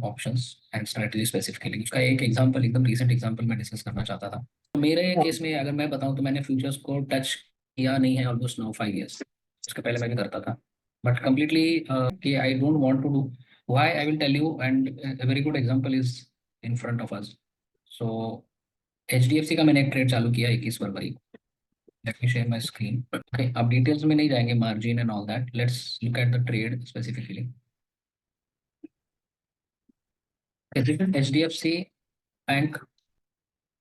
Options and strategy specifically. उसका एक example, एकदम रीसेंट एग्जांपल मैं डिस्कस करना चाहता था। तो मेरे केस में अगर मैं बताऊं तो मैंने फ्यूचर्स को टच किया नहीं है ऑलमोस्ट नाउ 5 years। उसके पहले मैं भी करता था बट कम्प्लीटली कि I don't want to do. Why I will tell you, and a very good example is in front of us. So HDFC का मैंने एक ट्रेड चालू किया 21 फरवरी। Let me share my screen. Okay, अब details में नहीं जाएंगे, margin and all that, let's look at the trade specifically. HDFC bank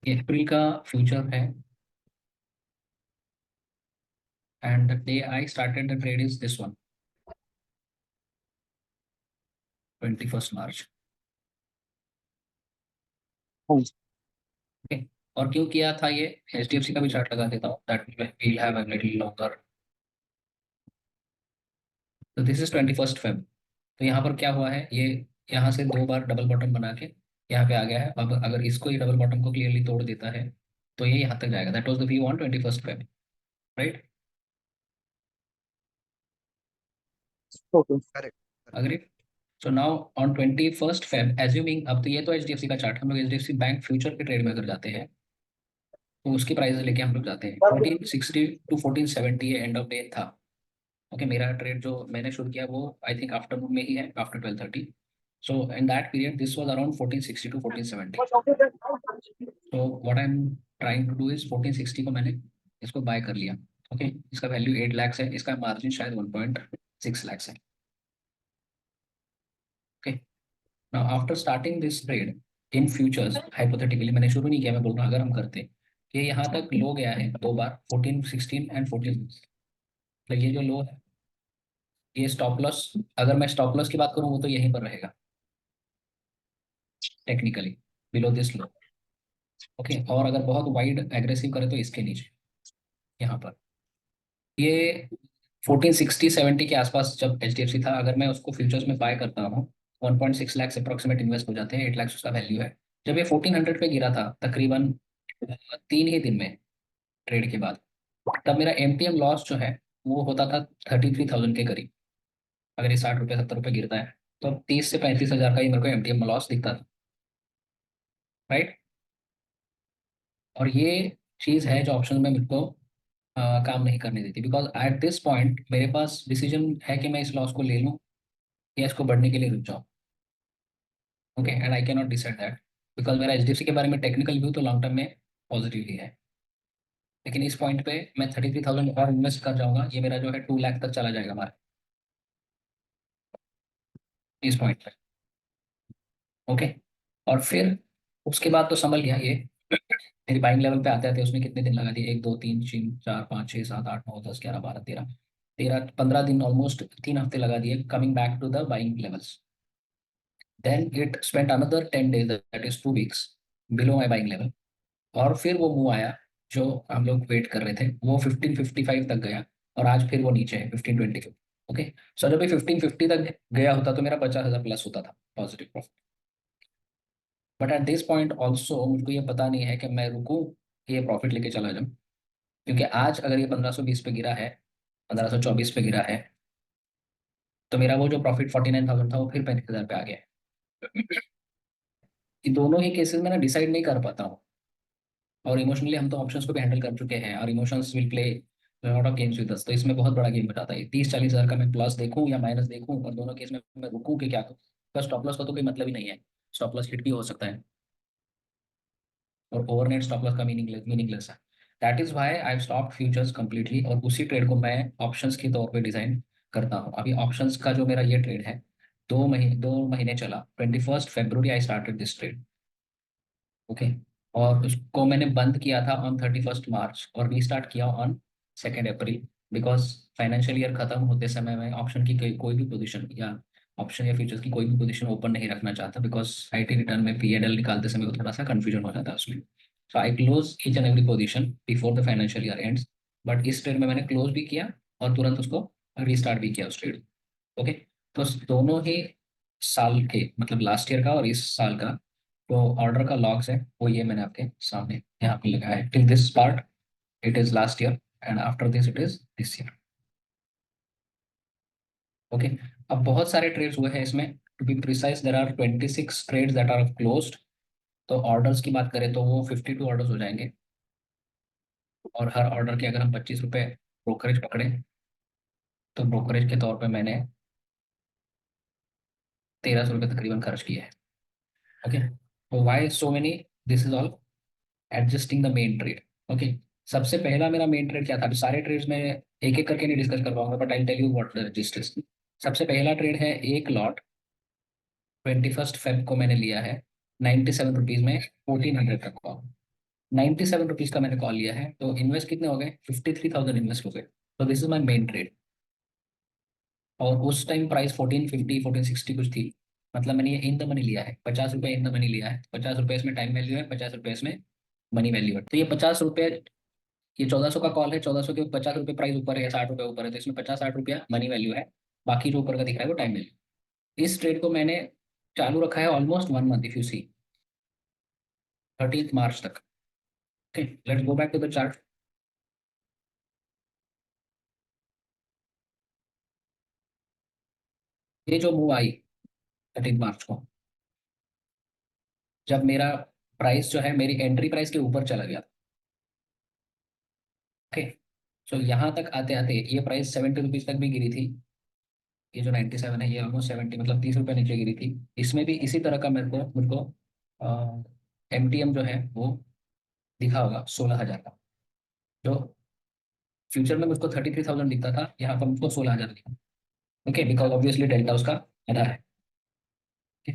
April का फ्यूचर है and the day I started the trade is this one, 21 March. Okay, और क्यों किया था ये, एचडीएफसी का भी चार्ट लगा देता हूँ that will have a little longer. तो दिस इज 21 फेब। तो यहाँ पर क्या हुआ है, ये यहाँ से 2 बार डबल बॉटम बना के यहाँ पे आ गया है। अब अगर इसको ही डबल बॉटम को क्लियरली तोड़ देता है तो ये यहाँ तक जाएगा। That was the view on 21 Feb, right? Okay. Correct. Agree? So now on 21 Feb assuming, अब तो ये तो एचडीएफसी का चार्ट, हम लोग एचडीएफसी बैंक फ्यूचर के ट्रेड में अगर जाते हैं तो उसकी प्राइस लेके हम लोग जाते हैं 1460 टू 1470, ये एंड ऑफ डे था। ओके, मेरा ट्रेड जो मैंने शुरू किया वो आई थिंक आफ्टरनून में ही है, after 12:30। So in that period this was around 1460 to 1470। तो what I am trying to do is 1460 को मैंने इसको बाय कर लिया। ओके, इसका वैल्यू 8 लाख है, इसका मार्जिन शायद 1.6 लाख है। Okay, now after starting this trade in futures, hypothetically मैंने शुरू नहीं किया, मैं बोल रहा हूँ अगर हम करते कि यहाँ तक लो गया है 2 बार, 14 16 एंड 14। तो ये जो लो है, ये स्टॉप लॉस, अगर मैं स्टॉप लॉस की बात करूँ वो तो यहीं पर रहेगा technically, below this low. Okay, और अगर बहुत वाइड एग्रेसिव करे तो इसके नीचे यहाँ पर ये 1460-70 के आसपास जब एचडीएफसी था, अगर मैं उसको फ्यूचर्स में बाय करता हूँ 1.6 लाख अप्रोक्सीमेट इन्वेस्ट हो जाते हैं, 8 लाख उसका वैल्यू है। जब ये 1400 पे गिरा था तकरीबन 3 ही दिन में ट्रेड के बाद, तब मेरा एमटीएम लॉस जो है वो होता था 33,000 के करीब। अगर ये 60 रुपये 70 रुपये गिरता है तो 30 से 35 हज़ार का ही मेरे को एमटीएम लॉस दिखता था, राइट? और ये चीज़ है जो ऑप्शन में मेरे को काम नहीं करने देती, बिकॉज एट दिस पॉइंट मेरे पास डिसीजन है कि मैं इस लॉस को ले लूँ या इसको बढ़ने के लिए रुक जाऊँ। Okay, and I can not decide that, because मेरा एचडीएफसी के बारे में टेक्निकल व्यू तो लॉन्ग टर्म में पॉजिटिव ही है। लेकिन इस पॉइंट पे मैं 33,000 और इन्वेस्ट कर जाऊंगा, ये मेरा जो है 2 लाख तक चला जाएगा हमारा इस पॉइंट पे। ओके, और फिर उसके बाद तो संभल गया ये। मेरी बाइंग लेवल पे आते आते उसने कितने दिन लगा दिए, 1 2 3 4 5 6 7 8 9 10 11 12 13 13 15 दिन, ऑलमोस्ट 3 हफ्ते लगा दिए coming back to the buying levels. Then it spent another 10 days, that is 2 weeks below my buying level. और फिर वो मूव आया जो हम लोग वेट कर रहे थे, वो 1555 तक गया और आज फिर वो नीचे है 1522। ओके, सो जब ये 1550 तक गया होता तो मेरा 50,000 प्लस होता था positive profit. But at this point also मुझको ये पता नहीं है कि मैं रुकूं कि ये प्रॉफिट लेके चला जाऊं, क्योंकि आज अगर ये 1520 पे गिरा है, 1524 पे गिरा है, तो मेरा वो जो प्रॉफिट 49,000 था वो फिर 35,000 पे आ गया है। कि दोनों ही केसेस में ना डिसाइड नहीं कर पाता हूँ, और इमोशनली हम तो ऑप्शंस को भी हैंडल कर चुके हैं और emotions will play lot of games with us. तो इसमें बहुत बड़ा गेम बताता है 30-40 हज़ार का मैं प्लस देखूं या माइनस देखूं, और दोनों केस में मैं रुकूं कि क्या करूं। बस स्टॉप लॉस का तो कोई मतलब ही नहीं है, स्टॉप लॉस हिट भी हो सकता है और ओवरनाइट स्टॉप लॉस का मीनिंगलेस है। That is why I stop futures completely, और उसी ट्रेड को मैं ऑप्शंस के तौर पे डिजाइन करता हूँ। अभी ऑप्शंस का जो मेरा ये ट्रेड है 2 महीने चला। 21 फरवरी I started this trade. Okay, और उसको मैंने बंद किया था ऑन 31 मार्च और रीस्टार्ट किया on 2 April, because financial year खत्म होते समय मैं ऑप्शन की कोई भी पोजीशन या ऑप्शन या फ्यूचर्स की कोई भी पोजीशन ओपन नहीं रखना चाहता, बिकॉज आईटी रिटर्न में पीएनएल निकालते समय को थोड़ा सा कंफ्यूजन हो जाता है उसमें। So I close each and every position before the financial year ends. But इस ट्रेड में मैंने क्लोज भी किया और तुरंत उसको रीस्टार्ट भी किया उस ट्रेड। ओके, तो दोनों ही साल के, मतलब लास्ट ईयर का और इस साल का जो ऑर्डर का लॉग्स है वो ये मैंने आपके सामने यहाँ पे लगाया है। Till this part it is last year and after this it is this year. Okay, अब बहुत सारे ट्रेड्स हुए हैं इसमें to be precise there are 26 trades that are closed. तो ऑर्डर्स की बात करें तो वो 52 ऑर्डर्स हो जाएंगे, और हर ऑर्डर के अगर हम 25 रुपये ब्रोकरेज पकड़े तो ब्रोकरेज के तौर पे मैंने 1300 रुपये तकरीबन खर्च किए हैं। ओके, तो why so many, this is all adjusting the main trade. Okay, सबसे पहला मेरा मेन ट्रेड क्या था? अभी सारे ट्रेड्स में एक एक करके नहीं डिस्कस कर पाऊंगा, but I tell you what the gist is. सबसे पहला ट्रेड है, एक लॉट 21 फेब को मैंने लिया है 97 रुपीज में, 1400 का कॉल। 97 रुपीज का मैंने कॉल लिया है, तो इन्वेस्ट कितने हो गए? 53,000 इन्वेस्ट हो गए। तो this is my main trade. और उस टाइम प्राइस 1450 1460 कुछ थी। मतलब मैंने ये इन द मनी लिया है, 50 रुपये इन द मनी लिया है। 50 रुपये इसमें टाइम वैल्यू है, 50 रुपये इसमें मनी वैल्यू है। तो ये 50 रुपये, ये 1400 का कॉल है, 1400 के 50 रुपये प्राइस ऊपर है, 60 रुपये ऊपर है, तो इसमें 50-60 रुपया मनी वैल्यू है। बाकी जो ऊपर का दिख रहा है वो टाइम वैल्यू। इस ट्रेड को मैंने चालू रखा है almost 1 month, if you see, 30 March तक। Okay, let's go back to the chart. ये जो मूव आई 30 मार्च को, जब मेरा प्राइस जो है मेरी एंट्री प्राइस के ऊपर चला गया। ओके, सो यहाँ तक आते आते ये प्राइस 70 रुपीज तक भी गिरी थी। ये जो 97 है ये ऑलमोस्ट 70, मतलब 30 रुपये नीचे गिरी थी। इसमें भी इसी तरह का मेरे को MTM जो है वो दिखा होगा 16,000 का। जो फ्यूचर में मुझको 33,000 दिखता था, यहाँ पर मुझको 16,000 दिखा। ओके, बिकॉज ऑब्वियसली डेल्टा उसका आधा है।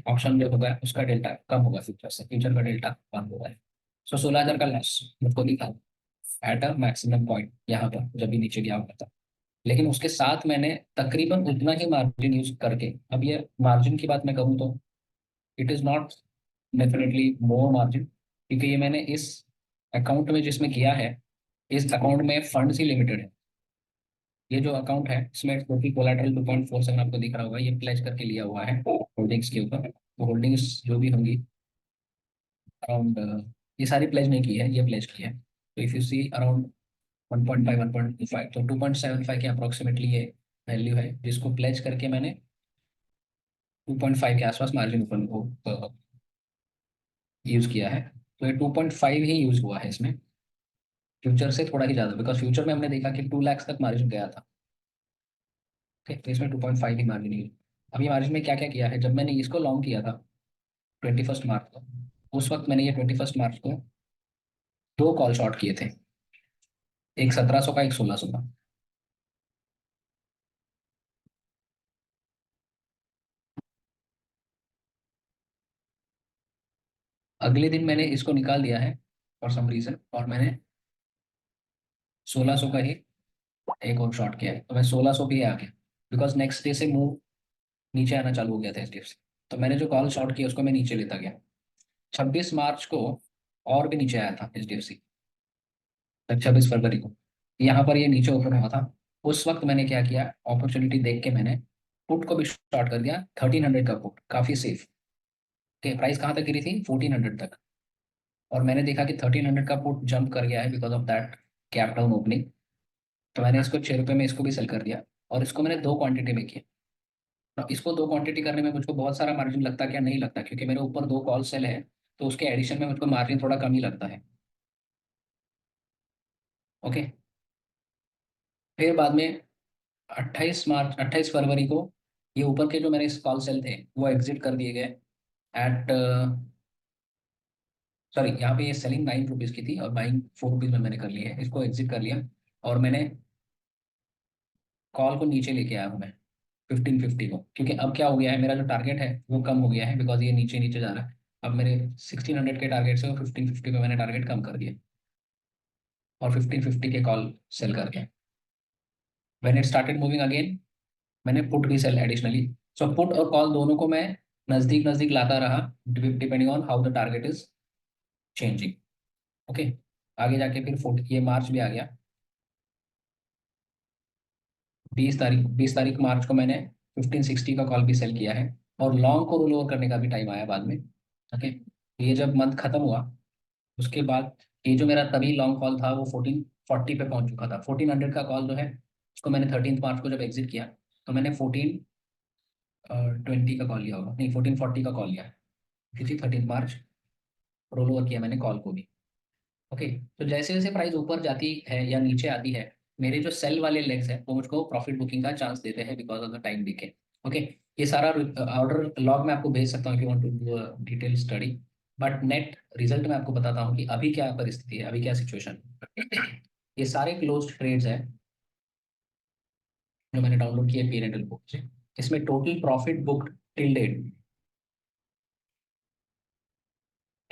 ऑप्शन जो होगा उसका डेल्टा कम होगा फ्यूचर से, फ्यूचर का डेल्टा कम होगा। सो 16,000 का लॉस मुझको दिखा एट अ मैक्सिमम पॉइंट यहाँ पर, जब भी नीचे गया हुआ था। लेकिन उसके साथ मैंने तकरीबन उतना ही मार्जिन यूज करके, अब ये मार्जिन की बात मैं करूँ तो it is not definitely more margin, क्योंकि ये मैंने इस अकाउंट में जिसमें किया है, इस अकाउंट में फंड्स ही लिमिटेड है। ये जो अकाउंट है इसमें टोटल कोलैटरल 2.47 आपको दिख रहा होगा, ये प्लेज करके लिया हुआ है होल्डिंग्स के ऊपर। तो होल्डिंग्स जो भी होंगी अराउंड, ये सारी प्लेज नहीं की है, ये प्लेज की है। तो इफ यू सी अराउंड 1.5 1.25, तो 2.75 के अप्रोक्सीमेटली ये वैल्यू है, जिसको प्लेज करके मैंने 2.5 के आसपास मार्जिन ऊपर को यूज किया है। तो ये 2.5 ही यूज हुआ है इसमें, फ्यूचर से थोड़ा ही ज्यादा, बिकॉज फ्यूचर में हमने देखा कि 2 लाख तक मार्जिन गया था। ठीक, तो इसमें 2.5 ही मार्जिन यूज। अभी मार्जिन में क्या क्या किया है, जब मैंने इसको लॉन्ग किया था 21 मार्च को, उस वक्त मैंने ये 21 मार्च को 2 कॉल शॉर्ट किए थे, एक 1700 का, एक 1600 का। अगले दिन मैंने इसको निकाल दिया है फॉर सम रीजन, और मैंने 1600 का ही एक और शॉर्ट किया है, तो मैं 1600 भी आ गया, बिकॉज नेक्स्ट डे से मूव नीचे आना चालू हो गया था HDFC। तो मैंने जो कॉल शॉर्ट किया उसको मैं नीचे लेता गया। 26 मार्च को और भी नीचे आया था HDFC, 26 फरवरी को यहाँ पर ये नीचे ओपन हुआ था। उस वक्त मैंने क्या किया, अपॉर्चुनिटी देख के मैंने पुट को भी शॉर्ट कर दिया, 1300 का पुट, काफी सेफ। के प्राइस कहाँ तक गिरी थी? 1400 तक। और मैंने देखा कि 1300 का पुट जंप कर गया है because of that cap down opening. तो मैंने इसको 6 रुपये में इसको भी सेल कर दिया, और इसको मैंने 2 क्वांटिटी में किया। तो इसको 2 क्वांटिटी करने में मुझको बहुत सारा मार्जिन लगता क्या? नहीं लगता, क्योंकि मेरे ऊपर 2 कॉल सेल है, तो उसके एडिशन में मुझको मार्जिन थोड़ा कम ही लगता है। ओके, फिर बाद में 28 फरवरी को ये ऊपर के जो मेरे कॉल सेल थे वो एग्जिट कर दिए गए एट, सॉरी, यहाँ पे ये सेलिंग 9 रुपीज की थी और बाइंग 4 रुपीज में मैंने कर ली है, इसको एग्जिट कर लिया। और मैंने कॉल को नीचे लेके आया हूँ मैं 1550 को, क्योंकि अब क्या हो गया है, मेरा जो टारगेट है वो कम हो गया है, बिकॉज ये नीचे नीचे जा रहा है। अब मेरे 1600 के टारगेट से 1550 पे मैंने टारगेट कम कर दिया, और 1550 के कॉल सेल करके when it started moving again, मैंने पुट भी सेल एडिशनली। सो पुट और कॉल दोनों को मैं नजदीक नजदीक लाता रहा, depending on how the target is changing. Okay, आगे जाके फिर ये मार्च भी आ गया। 20 तारीख मार्च को मैंने 1560 का कॉल भी सेल किया है, और लॉन्ग को रोल ओवर करने का भी टाइम आया बाद में। ओके, ये जब मंथ खत्म हुआ उसके बाद ये जो मेरा तभी लॉन्ग कॉल था वो 1440 पे पहुंच चुका था। 1400 का कॉल जो है उसको मैंने 13 मार्च को जब एग्जिट किया, तो मैंने 20 का कॉल लिया होगा, नहीं 1440 का कॉल लिया है, क्योंकि 13 मार्च रोल ओवर किया मैंने कॉल को भी। ओके, तो जैसे जैसे प्राइस ऊपर जाती है या नीचे आती है, मेरे जो सेल वाले लेग्स है वो मुझको प्रॉफिट बुकिंग का चांस देते हैं because of the time decay. Okay, ये सारा ऑर्डर लॉग मैं आपको भेज सकता हूँ, if you want to do a detail study, but net result मैं आपको बताता हूँ कि अभी क्या परिस्थिति है, अभी क्या सिचुएशन। ये सारे क्लोज ट्रेड्स हैं जो मैंने डाउनलोड किए पी एंड एल बुक से। इसमें total profit booked till date,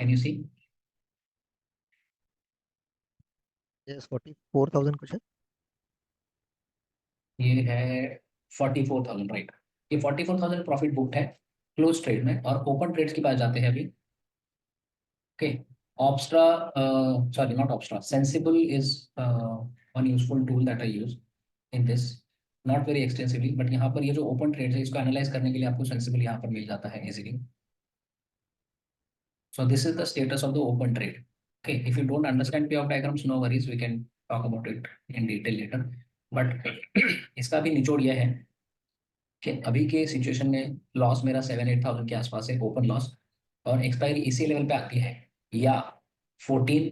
can you see? Yes 44,000 कुछ है। ये है 44,000, राइट। ये 44,000 प्रॉफिट बुक्ड है क्लोज ट्रेड में, और ओपन ट्रेड्स की बात जाते हैं अभी। Okay, Opstra, sorry not Opstra, Sensibull is one useful tool that I use in this, not very extensively, but यहाँ पर ये जो ओपन ट्रेड्स है इसको एनालाइज करने के लिए आपको सेंसिबल यहाँ पर मिल जाता है easily. So this is the status of the open trade. Okay, if you don't understand payoff diagrams, no worries, we can talk about it in detail later. But इसका भी निचोड़ यह है कि अभी के सिचुएशन में लॉस मेरा 7-8 थाउजेंड के आसपास है, ओपन लॉस, और एक्सपायरी इसी लेवल पे आती है, या 14,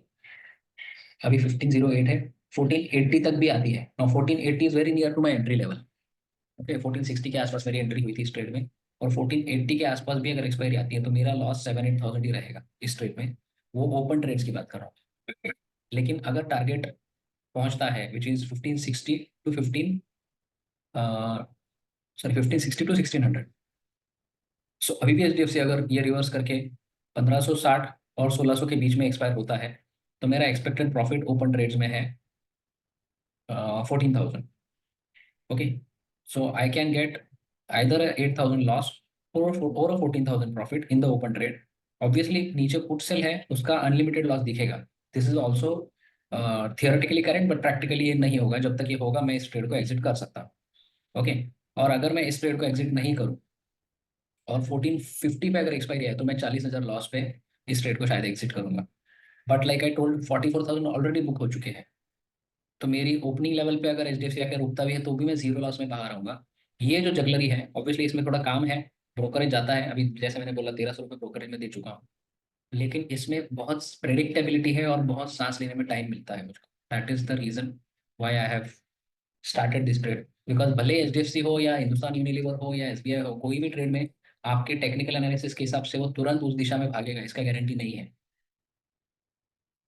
अभी 1508 है, 1480 तक भी आती है। Now 1480 is very near to my entry level. Okay, 1460 के आसपास मेरी एंट्री हुई थी इस ट्रेड में, और 1480 के आसपास भी अगर एक्सपायरी आती है तो मेरा लॉस 7-8 थाउजेंड ही रहेगा इस ट्रेड में। वो ओपन ट्रेड्स की बात कर रहा हूँ। लेकिन अगर टारगेट पहुंचता है which is 1560 to 15, sorry 1560 to 1600, so अभी भी एच अगर ये रिवर्स करके 1560 और 1600 के बीच में एक्सपायर होता है, तो मेरा एक्सपेक्टेड प्रॉफिट ओपन ट्रेड्स में है 14,000। Okay, so I can get either a 8,000 loss or a 14,000 profit in the open trade. Obviously नीचे पुट सेल है उसका अनलिमिटेड लॉस दिखेगा। This is also theoretically correct, but practically ये नहीं होगा। जब तक ये होगा मैं इस ट्रेड को एग्जिट कर सकता हूँ। ओके, और अगर मैं इस ट्रेड को एग्जिट नहीं करूँ और 1450 पे अगर एक्सपायरी है तो मैं 40,000 लॉस पे इस ट्रेड को शायद एग्जिट करूंगा। But like I told 44,000 already book हो चुके हैं, तो मेरी ओपनिंग लेवल पे अगर एचडीएफसी आकर रुकता भी है तो भी मैं जीरो लॉस में बाहर आऊंगा। ये जो जगलरी है, ऑब्वियसली इसमें थोड़ा काम है, ब्रोकरेज जाता है, अभी जैसे मैंने बोला 1300 रुपये ब्रोकरेज में दे चुका हूँ, लेकिन इसमें बहुत प्रेडिक्टेबिलिटी है और बहुत सांस लेने में टाइम मिलता है मुझको। That is the reason why I have started this trade, because भले एचडीएफसी हो या हिंदुस्तान यूनिलीवर हो या एसबीआई हो, कोई भी ट्रेड में आपके टेक्निकल एनालिसिस के हिसाब से वो तुरंत उस दिशा में भागेगा इसका गारंटी नहीं है।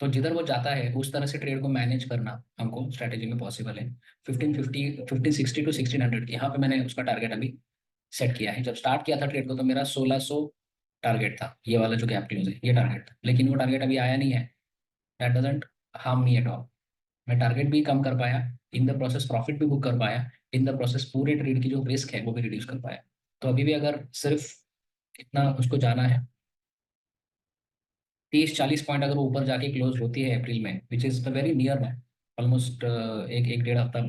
तो जिधर वो जाता है उस तरह से ट्रेड को मैनेज करना हमको स्ट्रैटेजी में पॉसिबल है। 1560 टू 1600, यहाँ पे मैंने उसका टारगेट अभी सेट किया है। जब स्टार्ट किया था ट्रेड को तो मेरा 1600 टारगेट था, ये वाला जो गैप क्लोज है ये टारगेट था, लेकिन वो टारगेट अभी आया नहीं है। That doesn't harm me at all. मैं टारगेट भी कम कर पाया, इन द प्रोसेस प्रॉफिट भी बुक कर पाया, इन द प्रोसेस पूरे ट्रेड की जो रिस्क है वो भी रिड्यूस कर पाया। तो अभी भी अगर सिर्फ इतना उसको जाना है, 30-40 पॉइंट अगर वो ऊपर जाके क्लोज होती है अप्रैल में, which is the very near by, almost एक एक डेढ़ हफ्ता,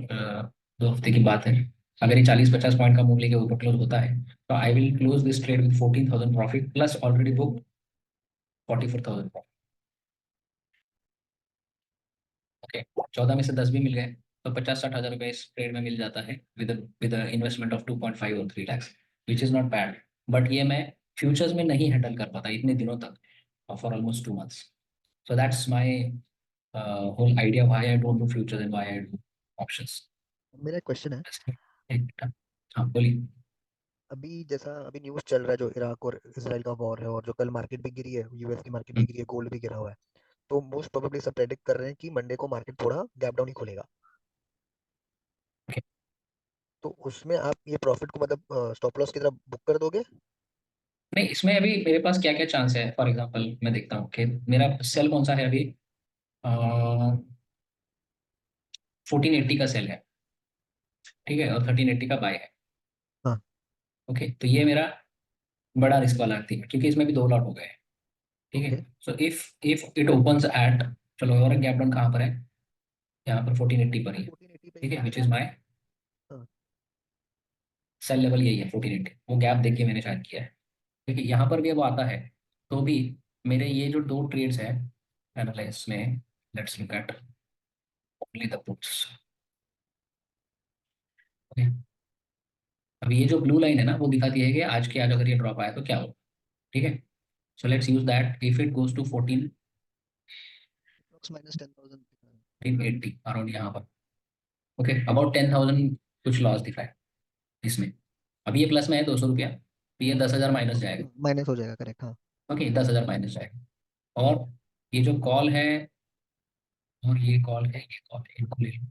2 हफ्ते की बात है। अगर ये 40-50 पॉइंट का मूव लेके ऊपर क्लोज होता है तो I will close this trade with 14,000 profit plus already book 44,000 profit. Okay, 14 में से 10 भी मिल गए तो 50-60 हज़ार रुपये इस ट्रेड में मिल जाता है विद इन्वेस्टमेंट ऑफ 2.5 और 3 lakhs, which is not bad. But ये मैं फ्यूचर्स में नहीं हैंडल कर पाता इतने दिनों तक, for almost 2 months। So that's my whole idea why I don't do futures and why I do options. मेरा क्वेश्चन है, हाँ बोलिए। अभी जैसा अभी न्यूज़ चल रहा है जो इराक और इसराइल का वॉर है, और जो कल मार्केट भी गिरी है, यूएस की मार्केट भी हम्म, गिरी है, गोल्ड भी गिरा हुआ है, तो मोस्ट प्रोबेबली सब प्रेडिक्ट कर रहे हैं कि मंडे को मार्केट थोड़ा गैप डाउन ही खुलेगा। okay. तो उसमें आप ये प्रॉफिट को मतलब स्टॉप लॉस की तरह बुक कर दोगे? नहीं, इसमें अभी मेरे पास क्या क्या चांस है, फॉर एग्जांपल मैं देखता हूँ कि मेरा सेल कौन सा है अभी। 1480 का सेल है, ठीक है, और 1380 का बाय है। हाँ। ओके, तो ये मेरा बड़ा रिस्क वाला थी क्योंकि इसमें भी 2 लॉट हो गए हैं। ठीक है, okay. So if if it opens eight, चलो और गैप डाउन कहाँ पर है, यहाँ पर 1480 पर ही है। 1480 पे ही ठीक है, है विच मेरा। इज माई हाँ। सेल लेवल, यही है 1480, वो गैप देख के मैंने शायद किया है। देखिए यहाँ पर भी वो आता है तो भी मेरे ये जो 2 ट्रेड्स हैं एनालिसिस में, let's look eight only the puts. Okay, अभी ये जो ब्लू लाइन है ना वो दिखाती है कि आज के आज अगर ये ड्रॉप आया तो क्या हो। ठीक है, so let's use that if it goes to minus 10,000। 1480 around यहाँ पर। ओके, अबाउट 10,000 कुछ लॉस दिखा है इसमें। अभी ये प्लस में है 200 रुपया, तो ये 10,000 माइनस जाएगा। माइनस हो जाएगा, करेक्ट, हाँ। ओके, 10,000 माइनस जाएगा। और ये जो कॉल है, और ये कॉल है, ये कॉल है, इनको ले लो।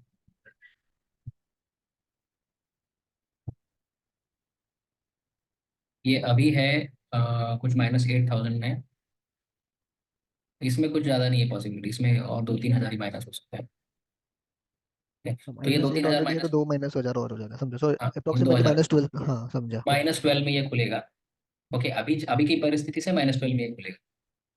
ये अभी है कुछ -8,000 है। इसमें कुछ ज़्यादा नहीं है पॉसिबिलिटी, इसमें और 2-3 हज़ार ही माइनस हो सकता है। ठीक है? तो ये दो माइनस तीन एट हजार ऑलरेडी है, तो माइनस, 2-1000 और हो जाएगा, समझो। सो हाँ, इन दो अप्रोक्सीमेटली हजार -12, हाँ समझा। -12 में ये खुलेगा। ओके, अभी अभी की परिस्थिति से -12 में ये खुलेगा।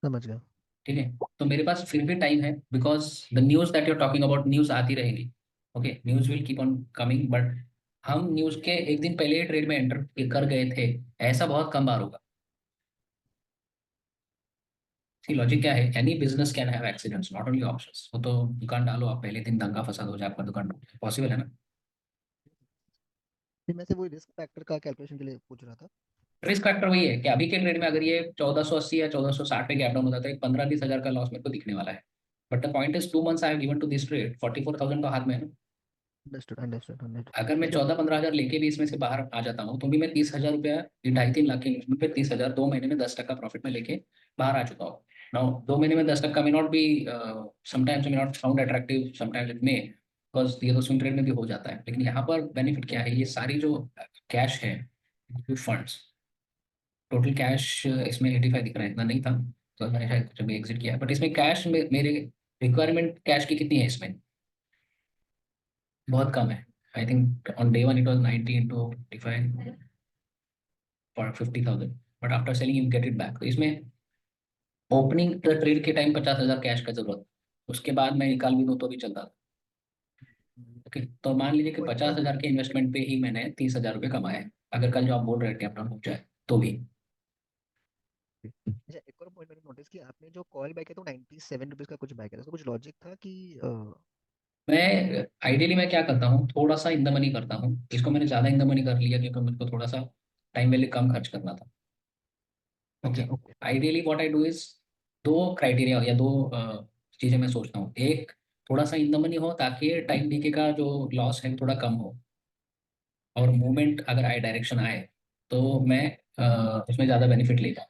समझ गया। ठीक है, तो मेरे पास फिर भी टाइम है, because the news that you are talking about, news आती रहेगी। Okay, news will keep on coming, but हम न्यूज के एक दिन पहले ही ट्रेड में एंटर कर गए थे, ऐसा बहुत कम बार होगा। सी लॉजिक क्या है, any business can have accidents, not only options. वो तो दुकान डालो आप, पहले दिन दंगा फसाद हो जाए, आपका दुकान पॉसिबल है ना। फिर मैं से वही रिस्क फैक्टर का कैलकुलेशन के लिए पूछ रहा था। रिस्क फैक्टर वही है कि अभी के ट्रेड में अगर ये 1480 या 1460 पे गैप डाउन होता है तो एक 15-20 हज़ार का लॉस मेरे को दिखने वाला है। But the point is 2 months I have given to this trade, 44,000 तो हाथ में है ना। Understood, understood, understood. अगर मैं 14-15 हज़ार लेके भी इसमें से बाहर आ जाता हूँ तो भी मैं 30,000 रुपया, 2.5-3 लाख के इन्वेस्टमेंट पे 30,000, 2 महीने में 10% प्रॉफिट में लेके बाहर आ चुका हूँ। नाउ 2 महीने में 10% may not be, sometimes may not sound attractive, sometimes it may, because ये तो स्विंग ट्रेड में भी हो जाता है, लेकिन यहाँ पर बेनिफिट क्या है, ये सारी जो कैश है, फंड्स, टोटल कैश इसमें 85 दिख रहा है, इतना नहीं था, तो मैंने शायद जब एग्जिट किया, बट इसमें कैश में मेरे रिक्वायरमेंट कैश की कितनी है इसमें, बहुत कम है। I think on day one it was 90 into 55 for 50,000, but after selling you get it back. तो इसमें ओपनिंग ट्रेड के टाइम 50,000 कैश का जरूरत, उसके बाद मैं निकाल भी दूँ तो भी चलता था। ओके, तो मान लीजिए कि वो एक और 50,000 के इन्वेस्टमेंट पे ही मैंने 30,000 रुपये कमाए हैं, अगर कल जो आप बोल रहे थे अपना हो जाए तो भी। अच्छा, एक और पॉइंट मैंने नोटिस किया, आपने जो कॉल बैक है तो 97 रुपीज का कुछ बैक है, तो कुछ लॉजिक था कि मैं आइडियली मैं क्या करता हूँ, थोड़ा सा इन द मनी करता हूँ, इसको मैंने ज़्यादा इन द मनी कर लिया क्योंकि मुझको थोड़ा सा टाइम वैल्यू कम खर्च करना था। ओके, अच्छा, okay. Ideally what I do is, दो क्राइटेरिया या दो चीज़ें मैं सोचता हूँ। एक, थोड़ा सा इन द मनी हो ताकि टाइम डीके का जो लॉस है थोड़ा कम हो, और मूवमेंट अगर आए, डायरेक्शन आए, तो मैं उसमें ज़्यादा बेनिफिट लेगा।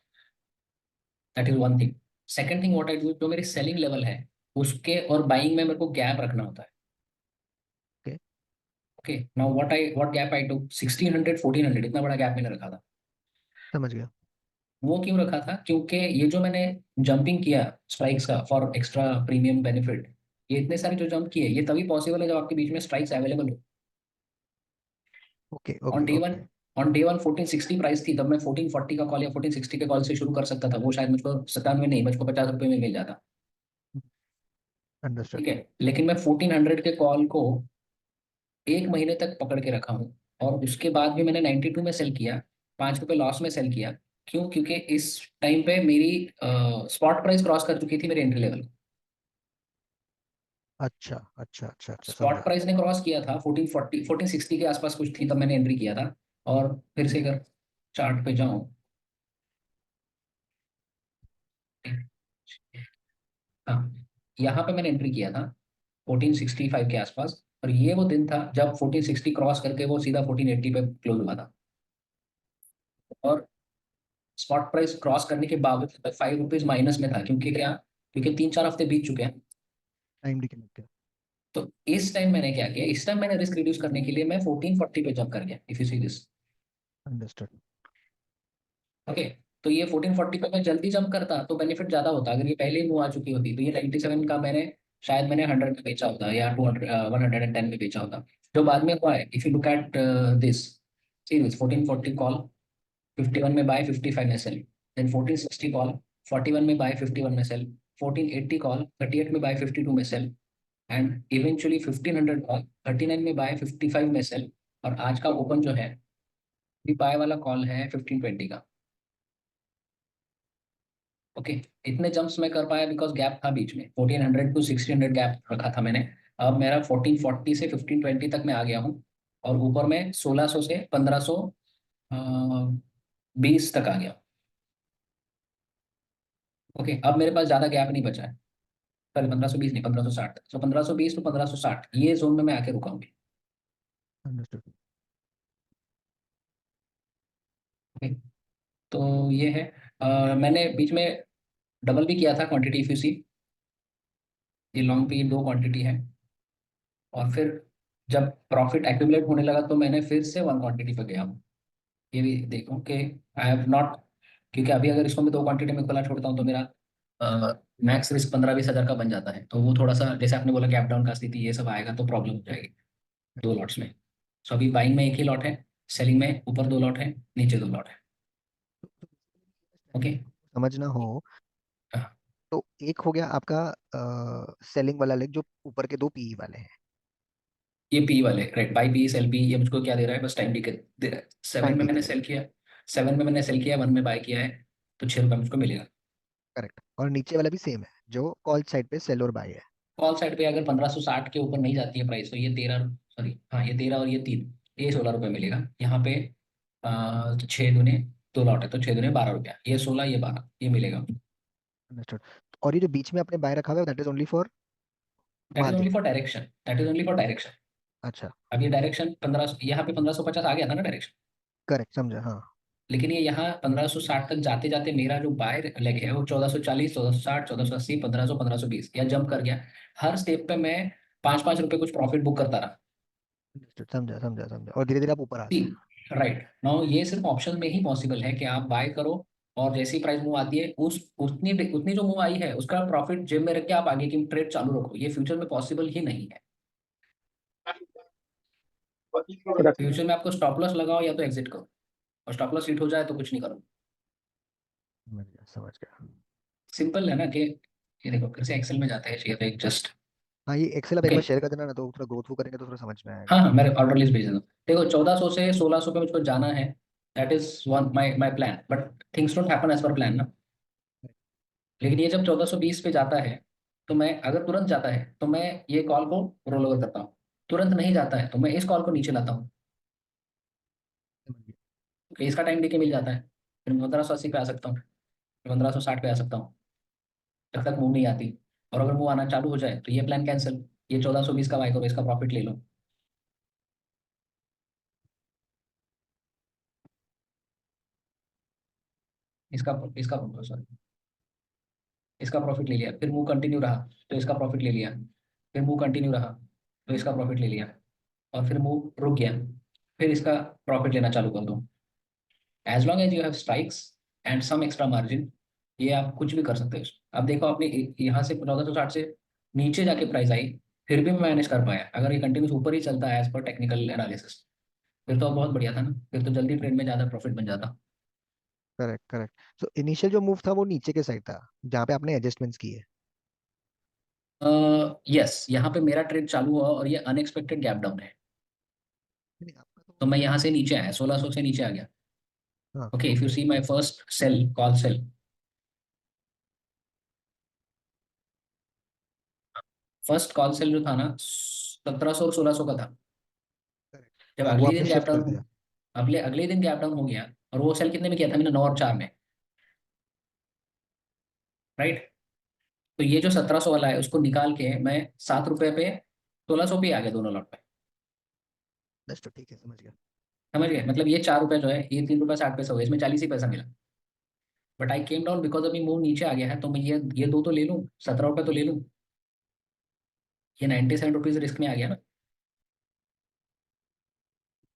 That is one thing. Second thing what I do, जो मेरी सेलिंग लेवल है उसके और बाइंग में मेरे को गैप रखना होता है। Okay, okay, now what gap I to, 1600 1400, इतना बड़ा गैप मैंने रखा था। समझ गया। वो क्यों रखा था, क्योंकि ये जो मैंने जंपिंग किया स्ट्राइक्स का फॉर एक्स्ट्रा प्रीमियम बेनिफिट, ये इतने सारे जो जंप किए ये तभी पॉसिबल है जब आपके बीच में स्ट्राइक्स अवेलेबल हो। Okay, on okay, day one okay. On day one 1460 price थी, तब मैं 1440 का कॉल या 1460 के कॉल से शुरू कर सकता था, वो शायद मुझको 97 नहीं, मुझको 50 रुपये में मिल जाता। अंडरस्टूड। ठीक है, लेकिन मैं 1400 के कॉल को 1 महीने तक पकड़ के रखा हूँ, और उसके बाद भी मैंने 92 में सेल किया, 5 रुपये लॉस में सेल किया। क्यों? क्योंकि इस टाइम पे मेरी स्पॉट प्राइस क्रॉस कर चुकी थी मेरे एंट्री लेवल। अच्छा, अच्छा, अच्छा, अच्छा, स्पॉट समझा। प्राइस ने क्रॉस किया था 1440, 1460 के आसपास कुछ थी, तब मैंने एंट्री किया था। और फिर से अगर चार्ट पे जाऊं, हाँ, यहाँ पे मैंने एंट्री किया था 1465 के आसपास, और ये वो दिन था जब 1460 क्रॉस करके वो सीधा 1480 पे क्लोज हुआ था। और स्पॉट प्राइस क्रॉस करने के बावजूद 5 रुपीज माइनस में था, क्योंकि क्या, क्योंकि 3-4 हफ्ते बीत चुके हैं। टाइम डिके लग गया। तो इस टाइम मैंने क्या किया, इस टाइम मैंने रिस्क रिड्यूस करने के लिए मैं 1440 पे जंप कर गया, if you see this. Understood. Okay, तो ये 1440 पे मैं जल्दी जंप करता तो बेनिफिट ज्यादा होता, अगर ये पहले ही मूव आ चुकी होती तो ये 97 का मैंने शायद मैंने 100 में बेचा होता, या 200 110 में बेचा होता। जो बाद में हुआ है, if you look at this series, 1440 call, 51 में बाय, 55 में सेल, देन 1460 कॉल, 41 में बाय, 51 में सेल, 1480 कॉल, 38 में बाय, 52 में सेल, एंड इवेंचुअली 1500 कॉल, 39 में बाय, 55 में सेल। और आज का ओपन जो है, भी बाय वाला कॉल है 1520 का। ओके, इतने जंप्स मैं कर पाया बिकॉज गैप था बीच में, 1400 टू 1600 गैप रखा था मैंने। अब मेरा 1440 से 1520 तक मैं आ गया हूँ, और ऊपर में 1600 से 1500 20 तक आ गया। ओके, अब मेरे पास ज्यादा गैप नहीं बचा है। सॉरी, 1520 नहीं, 1560, तो 1520 to 1560 ये जोन में मैं आके रुका हूँ। अंडरस्टूड। ओके, तो ये है। मैंने बीच में डबल भी किया था क्वांटिटी, इफ यू सी, ये लॉन्ग पे ये दो क्वांटिटी है। और फिर जब प्रॉफिट एक्यूमुलेट होने लगा तो मैंने फिर से वन क्वांटिटी पे गया हूँ। ये भी देखो कि आई हैव नॉट, क्योंकि अभी अगर इसको मैं दो क्वांटिटी में खुला छोड़ता हूँ तो मेरा मैक्स रिस्क 15-20 हज़ार का बन जाता है। तो वो थोड़ा सा, जैसे आपने बोला गैप डाउन का स्थिति ये सब आएगा तो प्रॉब्लम हो जाएगी दो लॉट्स में। सो अभी बाइंग में एक ही लॉट है, सेलिंग में ऊपर दो लॉट है, नीचे दो लॉट है। ओके। समझना हो तो एक हो गया आपका सेलिंग वाला लेग जो ऊपर के दो पीई वाले हैं। ये पी वाले, right, buy P sell P, ये मुझको क्या दे रहा है, बस टाइम टिकट दे रहा है। सेवन टाइम में टी के मैंने दे सेल किया, 1 में किया है, तो 6 रुपये मुझको मिलेगा। करेक्ट, और नीचे वाला भी सेम है जो कॉल साइड पे सेल और बाय है। कॉल साइड पे अगर 1560 के ऊपर नहीं जाती है प्राइस, तो ये 13, सॉरी हाँ, ये 13 और ये 3, ये 16 रुपये मिलेगा यहाँ पे। 6 दूने 2 लॉट है तो 6 दूने 12 रुपया, ये 16 ये 12 ये मिलेगा। अंडरस्टूड। और ये जो बीच में आपने बाय रखा हुआ है that is only for that is only margin. For direction, that is only for direction. अच्छा। अब ये डायरेक्शन 15, यहाँ पे 1550 आ गया था ना डायरेक्शन। करेक्ट, समझा, हाँ। लेकिन ये यहाँ 1560 तक जाते जाते मेरा जो बाय लेग है वो 1440, 1460, 1480, 1500, 1520 या जंप कर गया। हर स्टेप पे मैं 5-5 रुपए कुछ प्रॉफिट बुक करता रहा। Understood, समझा समझा समझा, और धीरे धीरे आप ऊपर आ सी, गए। राइट नाउ ये सिर्फ ऑप्शन में ही पॉसिबल है कि आप बाय करो और जैसी प्राइस मूव आती है उस उतनी उतनी जो मूव आई है उसका प्रॉफिट जेब में रख के आप आगे की ट्रेड चालू रखो। ये फ्यूचर में पॉसिबल ही नहीं है। फ्यूचर में आपको स्टॉप लॉस लगाओ या तो एग्जिट करो, और स्टॉप लॉस हिट हो जाए तो कुछ नहीं करो। समझ गया समझ गया। सिंपल है ना कि ये देखो फिर से एक्सेल में जाते हैं, चाहिए तो एक जस्ट। हाँ, ये एक्सेल आप एक ओके, बार शेयर कर देना ना तो थोड़ा गो थ्रू करेंगे तो थोड़ा समझ में हाँ आएगा। हाँ, मेरे ऑर्डर लिस्ट भेज दो। देखो 1400 से 1600 पे मुझको जाना है, that is one my my plan, but things don't happen as per plan ना। लेकिन ये जब 1420 पे जाता है, तो मैं अगर तुरंत जाता है तो मैं ये कॉल को रोल ओवर करता हूँ। तुरंत नहीं जाता है तो मैं इस कॉल को नीचे लाता हूँ। समझ गया। कि इसका टाइम देके मिल जाता है, फिर 1580 पे आ सकता हूँ, 1560 पे आ सकता हूँ, जब तक मूव नहीं आती। और अगर मूव आना चालू हो जाए तो ये प्लान कैंसिल, ये 1420 का बाय करो, इसका प्रॉफिट ले लो। इसका इसका सॉरी, इसका प्रॉफिट ले लिया, फिर मूव कंटिन्यू रहा तो इसका प्रॉफिट ले लिया, फिर मूव कंटिन्यू रहा तो इसका प्रॉफिट ले लिया, और फिर मूव रुक गया, फिर इसका प्रॉफिट लेना चालू कर दो। As long as you have strikes and some extra margin, ये आप कुछ भी कर सकते हो। अब देखो आपने यहाँ से 1460 से नीचे जाके प्राइस आई, फिर भी मैं मैनेज कर पाया। अगर ये कंटिन्यूस ऊपर ही चलता है एज पर टेक्निकल एनालिसिस, फिर तो बहुत बढ़िया था ना, फिर तो जल्दी ट्रेड में ज्यादा प्रॉफिट बन जाता। Correct correct. सो इनिशियल जो मूव था वो नीचे के साइड था जहाँ पे आपने एडजस्टमेंट्स किए। यस, यहाँ पे मेरा ट्रेड चालू हुआ और ये अनएक्सपेक्टेड गैप डाउन है, नहीं, आपका तो तो मैं यहाँ से नीचे आया, 1600 से नीचे आ गया। हाँ okay, if you okay. See my first sell, call sell, first call sell जो था ना 1700 और 1600 का था। करेक्ट, जब वो अगले आपने दिन गैप शिफ्ट डाउन कर हो, दिया। अगले दिन गैप डाउन हो गया, और वो सेल कितने में किया था मैंने, 9 और 4 में, राइट। तो ये जो 1700 वाला है उसको निकाल के मैं 7 रुपए पे 1600 पे आ गया दोनों लॉट पे। अंडरस्टूड, ठीक है, समझ गया। समझ गए, मतलब ये 4 रुपए जो है ये 3 रुपए 60 पैसे हो गए, इसमें 40 ही पैसा मिला। But I came down because अभी मूव नीचे आ गया है, तो मैं ये दो तो ले लूँ, 17 रुपए तो ले लूँ। ये 97 रुपीज रिस्क में आ गया ना।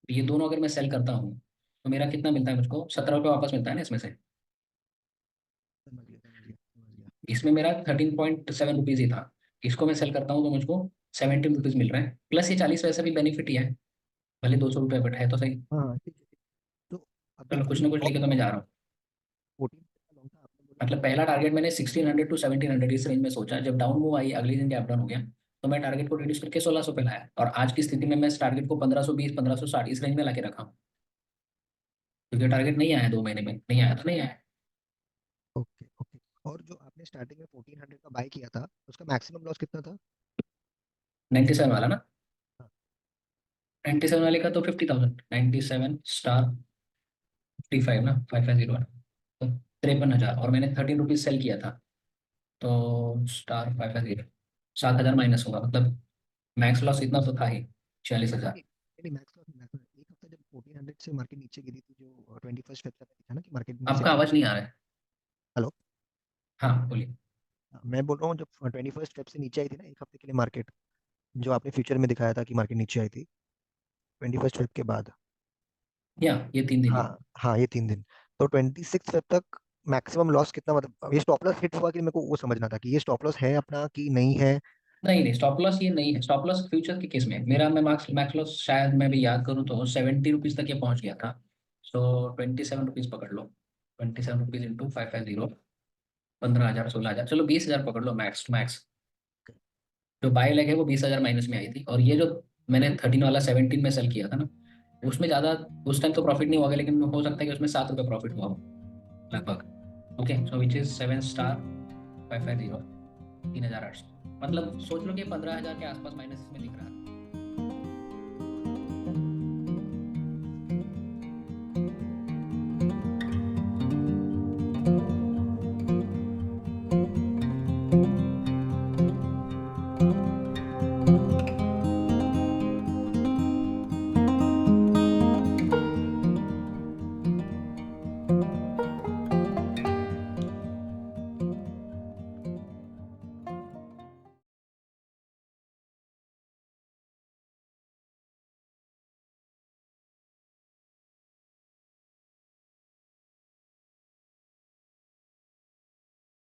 तो ये दोनों अगर मैं सेल करता हूँ तो मेरा कितना मिलता है, मुझको 17 रुपये वापस मिलता है ना इसमें से। समझ गया समझ गया समझ गया। इसमें मेरा 13.7 रुपीज ही था, इसको मैं सेल करता हूँ तो मुझको 17 रुपीज मिल रहा है, प्लस ये 40 पैसा भी बेनिफिट ही है, भले 200 रुपये, बट है तो सही। हाँ हाँ, ठीक है ठीक है। तो अभी चलो कुछ अभी ना कुछ लेके तो मैं जा रहा हूँ। 14 का लॉन्ग था, आपने बोला मतलब पहला टारगेट मैंने 1600 to 1700 इस रेंज में सोचा, जब डाउन मूव आई अगले दिन गैप डाउन हो गया, तो मैं टारगेट को रिड्यूस करके 1600 पे लाया, और आज की स्थिति में मैं इस टारगेट को 1520, 1560 इस रेंज में लाके रखा हूँ। क्योंकि टारगेट नहीं आया 2 महीने में, नहीं आया तो नहीं आया। Okay okay. और जो आपने स्टार्टिंग में 1400 का बाय किया था उसका मैक्सिमम लॉस कितना था? 97 वाला ना, हाँ। 97 वाले का तो 50,000, 97 स्टार 55 ना, 550 ना, तो 53,000, और मैंने 13 रुपीज सेल किया था, तो स्टार 550 7,000 माइनस होगा, मतलब मैक्स लॉस इतना तो था ही, 46,000। नहीं नहीं, मैक्स लॉस मैक्स एक हफ्ता जब 1400 से मार्केट नीचे गिरी थी, जो 21st फेब तक दिखा ना कि मार्केट नीचे आपका गिरी। आवाज नहीं आ रहा है। हेलो। हाँ बोलिए। मैं बोल रहा हूँ जब 21st फेब से नीचे आई थी ना एक हफ्ते के लिए मार्केट, जो आपने फ्यूचर में दिखाया था कि मार्केट नीचे आई थी 21st फेब के बाद। या ये 3 दिन ही। हाँ हाँ, ये 3 दिन। तो 26 फेब तक मैक्सिमम लॉस कितना, मतलब ये स्टॉप लॉस हिट हुआ कि, मेरे को वो समझना था कि ये स्टॉप लॉस है अपना कि नहीं है। नहीं नहीं, स्टॉप लॉस ये नहीं है, स्टॉप लॉस फ्यूचर के केस में है। मेरा मैं मैक्स मैक्स लॉस शायद मैं भी याद करूँ तो 70 रुपीज तक ये पहुंच गया था। सो 27 रुपीज पकड़ लो, 27 रुपीज इंटू 550, 15,000, 16,000, चलो 20,000 पकड़ लो मैक्स टू मैक्स। जो बाय लेग है वो 20,000 माइनस में आई थी, और ये जो मैंने 13 वाला 17 में सेल किया था ना, उसमें ज़्यादा उस टाइम तो प्रॉफिट नहीं होगा, लेकिन हो सकता है कि उसमें 7 रुपये प्रॉफिट हुआ हो लगभग। Okay, so which is 7 star 550, 3,800, मतलब सोच लो कि 15,000 के आसपास माइनस में दिख रहा है।